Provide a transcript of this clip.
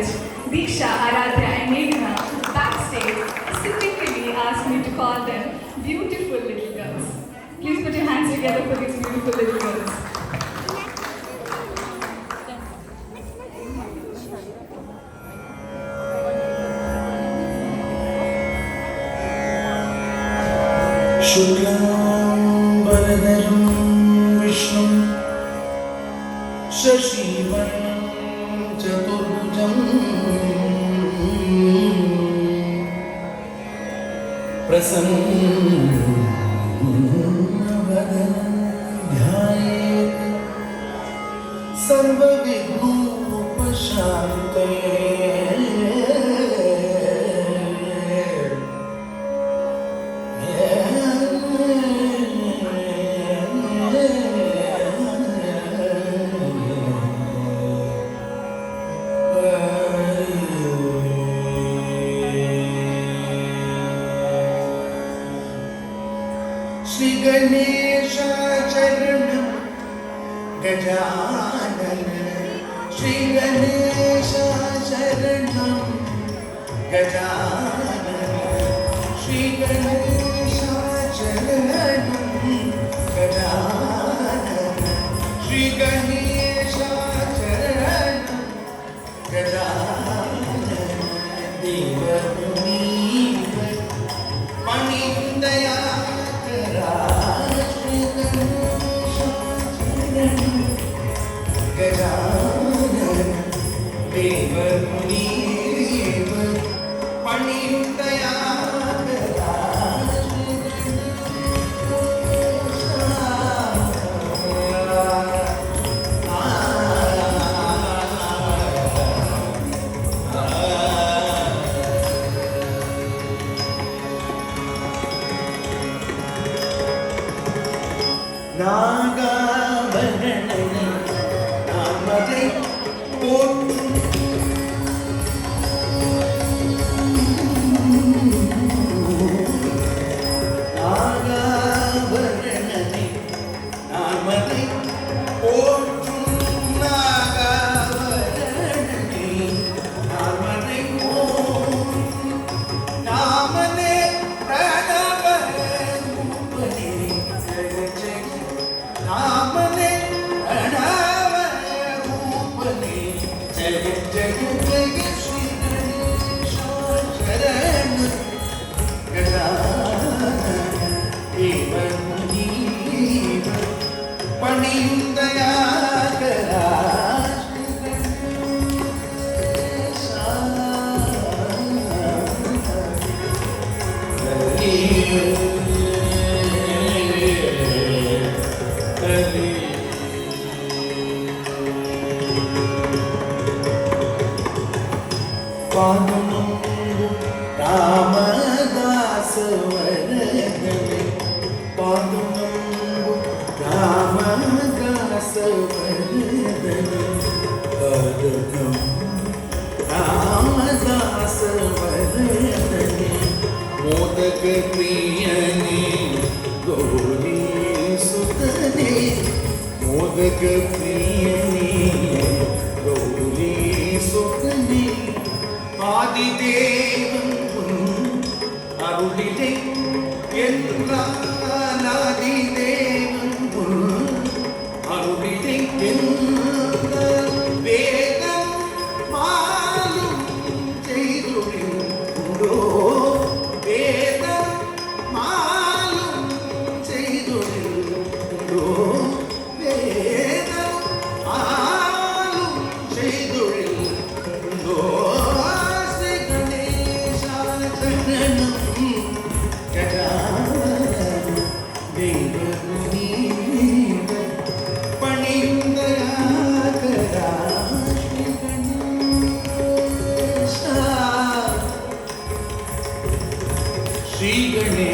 which Diksha, Aradhya and Meghna backstage specifically asked me to call them beautiful little girls. Please put your hands together for these beautiful little girls. शुक्लाम्बरधरं विष्णुं शशिवर्णं चतुर्भुजं प्रसन्नवदनं ध्यायेत् सर्वविघ्नोपशान्तये। श्री गणेशाचरणं गजानन श्री गणेशाचरणं गजानन श्री गणेशाचरणं गजानन श्री गणेशाचरणं गजानन देवमुनीव मणिन्दया गजानन देवमुनीव पणियुक्तया நாகாபரணனை நாமதை போற்றும் நாகாபரணனை நாமதை போற்றும் நாகாபரணனை நாமதை போற்றும் நாமனே பிரணவ ரூபனே नामने प्रणव रूपने जय जय जय श्री गणेशाचरण गजानन देवमुनीव पणियुक्तया करा पादुमंगु रामदास वरदने पादुमंगु रामदास वरदने पादुमंगु रामदास वरदने मोदक प्रियने गौरी सुतने मोदक प्रियने गौरी सुतने ஆதிதேவன் அருளிலே என்றால் ஆதிதேவன் அருளிலே என்றால் வேதம் மாலும் செய்துள்ளோ வேதம் மாலும் செய்துள்ளோ வேதம் மாலும் செய்துள்ளோ श्री गणेश